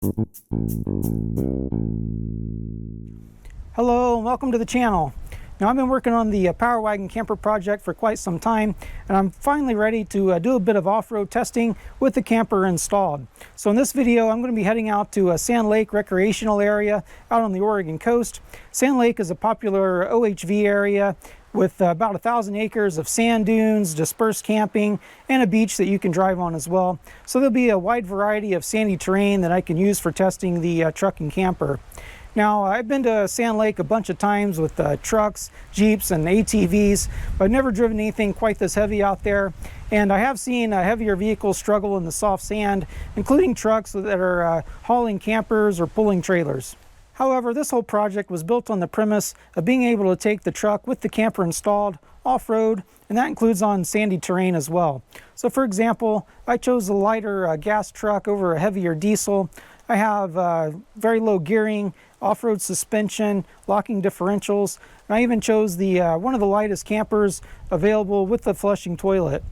Hello and welcome to the channel. Now I've been working on the Power Wagon camper project for quite some time, and I'm finally ready to do a bit of off-road testing with the camper installed. So in this video I'm going to be heading out to Sand Lake recreational area out on the Oregon coast. Sand Lake is a popular OHV area with about 1,000 acres of sand dunes, dispersed camping, and a beach that you can drive on as well. So there'll be a wide variety of sandy terrain that I can use for testing the truck and camper. Now, I've been to Sand Lake a bunch of times with trucks, Jeeps, and ATVs, but I've never driven anything quite this heavy out there. And I have seen heavier vehicles struggle in the soft sand, including trucks that are hauling campers or pulling trailers. However, this whole project was built on the premise of being able to take the truck with the camper installed off-road, and that includes on sandy terrain as well. So for example, I chose a lighter gas truck over a heavier diesel. I have very low gearing, off-road suspension, locking differentials, and I even chose the one of the lightest campers available with the flushing toilet.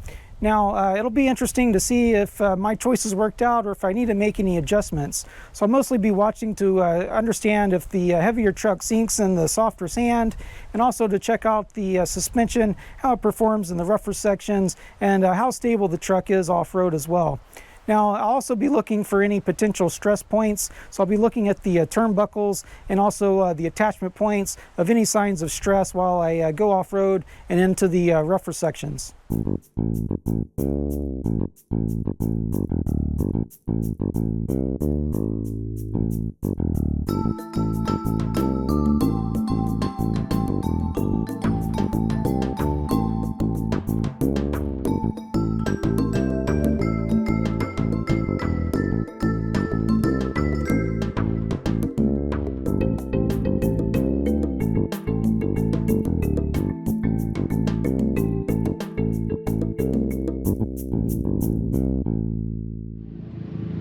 Now, it'll be interesting to see if my choices worked out or if I need to make any adjustments. So I'll mostly be watching to understand if the heavier truck sinks in the softer sand, and also to check out the suspension, how it performs in the rougher sections, and how stable the truck is off-road as well. Now, I'll also be looking for any potential stress points, so I'll be looking at the turnbuckles and also the attachment points of any signs of stress while I go off-road and into the rougher sections.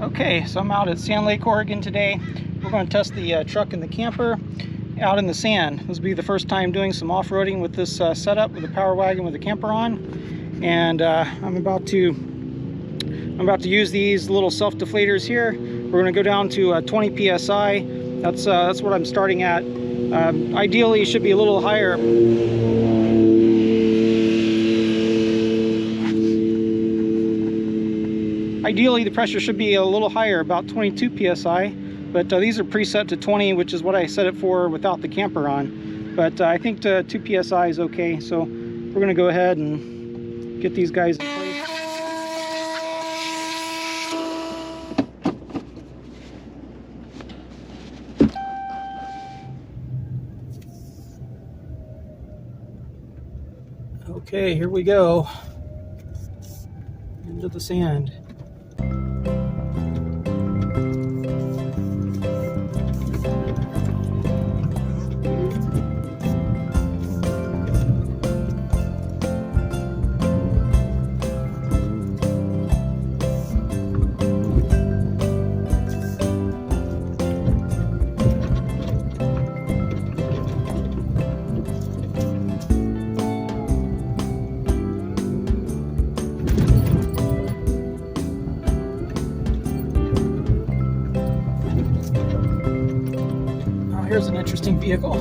Okay, so I'm out at Sand Lake, Oregon today. We're going to test the truck and the camper out in the sand. This will be the first time doing some off-roading with this setup with a Power Wagon with a camper on. And I'm about to use these little self-deflators here. We're going to go down to 20 psi. That's what I'm starting at. Ideally, it should be a little higher. Ideally, the pressure should be a little higher, about 22 psi, but these are preset to 20, which is what I set it for without the camper on. But I think 2 psi is okay, so we're going to go ahead and get these guys in place. Okay, here we go into the sand. Here's an interesting vehicle.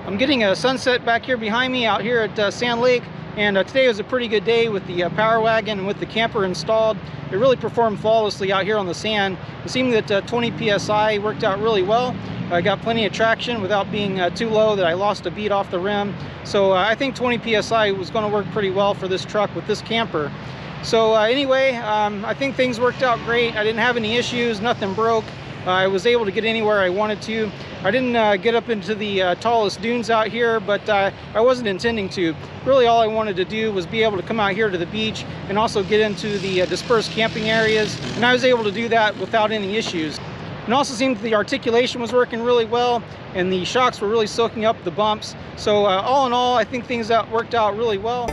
I'm getting a sunset back here behind me out here at Sand Lake, and today was a pretty good day with the Power Wagon and with the camper installed. It really performed flawlessly out here on the sand. It seemed that 20 psi worked out really well. I got plenty of traction without being too low that I lost a beat off the rim. So I think 20 psi was going to work pretty well for this truck with this camper. So anyway, I think things worked out great. I didn't have any issues, nothing broke. I was able to get anywhere I wanted to. I didn't get up into the tallest dunes out here, but I wasn't intending to. Really all I wanted to do was be able to come out here to the beach and also get into the dispersed camping areas, and I was able to do that without any issues. It also seemed that the articulation was working really well and the shocks were really soaking up the bumps. So all in all, I think things worked out really well.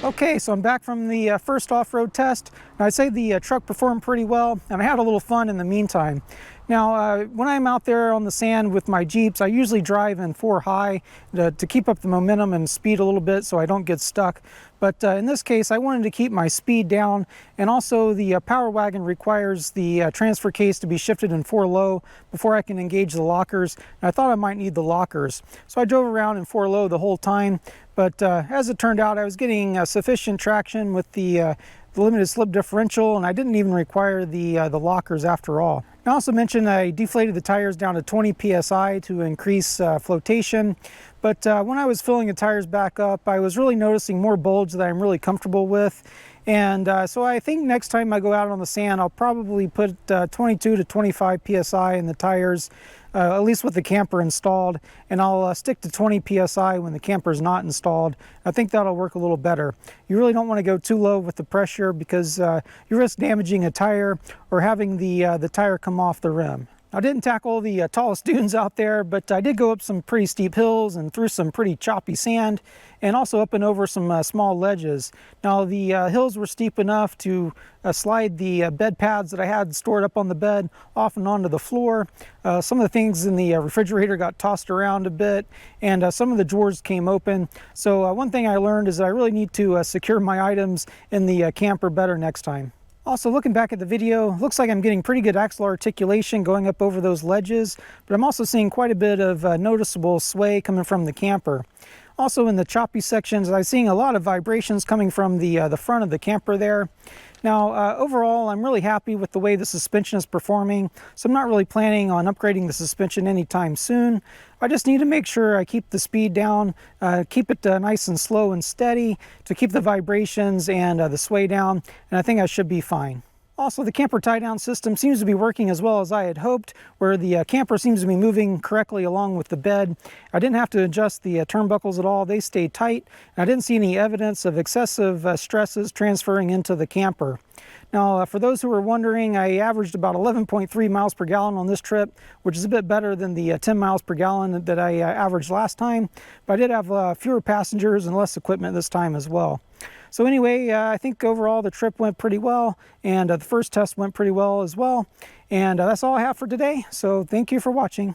Okay, so I'm back from the first off-road test. I'd say the truck performed pretty well, and I had a little fun in the meantime. Now, when I'm out there on the sand with my Jeeps, I usually drive in 4 high to keep up the momentum and speed a little bit so I don't get stuck. But in this case, I wanted to keep my speed down, and also the Power Wagon requires the transfer case to be shifted in 4 low before I can engage the lockers. And I thought I might need the lockers. So I drove around in 4 low the whole time, but as it turned out, I was getting sufficient traction with the limited slip differential, and I didn't even require the lockers after all. I also mentioned I deflated the tires down to 20 psi to increase flotation, but when I was filling the tires back up, I was really noticing more bulge that I'm really comfortable with. And so I think next time I go out on the sand, I'll probably put 22 to 25 psi in the tires, at least with the camper installed, and I'll stick to 20 psi when the camper's not installed. I think that'll work a little better. You really don't want to go too low with the pressure because you risk damaging a tire or having the tire come off the rim. I didn't tackle the tallest dunes out there, but I did go up some pretty steep hills and through some pretty choppy sand, and also up and over some small ledges. Now the hills were steep enough to slide the bed pads that I had stored up on the bed off and onto the floor. Some of the things in the refrigerator got tossed around a bit, and some of the drawers came open. So one thing I learned is that I really need to secure my items in the camper better next time. Also, looking back at the video, looks like I'm getting pretty good axle articulation going up over those ledges, but I'm also seeing quite a bit of noticeable sway coming from the camper. Also in the choppy sections, I'm seeing a lot of vibrations coming from the front of the camper there. Now, overall, I'm really happy with the way the suspension is performing, so I'm not really planning on upgrading the suspension anytime soon. I just need to make sure I keep the speed down, keep it nice and slow and steady to keep the vibrations and the sway down, and I think I should be fine. Also, the camper tie-down system seems to be working as well as I had hoped, where the camper seems to be moving correctly along with the bed. I didn't have to adjust the turnbuckles at all. They stayed tight, and I didn't see any evidence of excessive stresses transferring into the camper. Now, for those who are wondering, I averaged about 11.3 miles per gallon on this trip, which is a bit better than the 10 miles per gallon that I averaged last time, but I did have fewer passengers and less equipment this time as well. So anyway, I think overall the trip went pretty well, and the first test went pretty well as well. And that's all I have for today, so thank you for watching.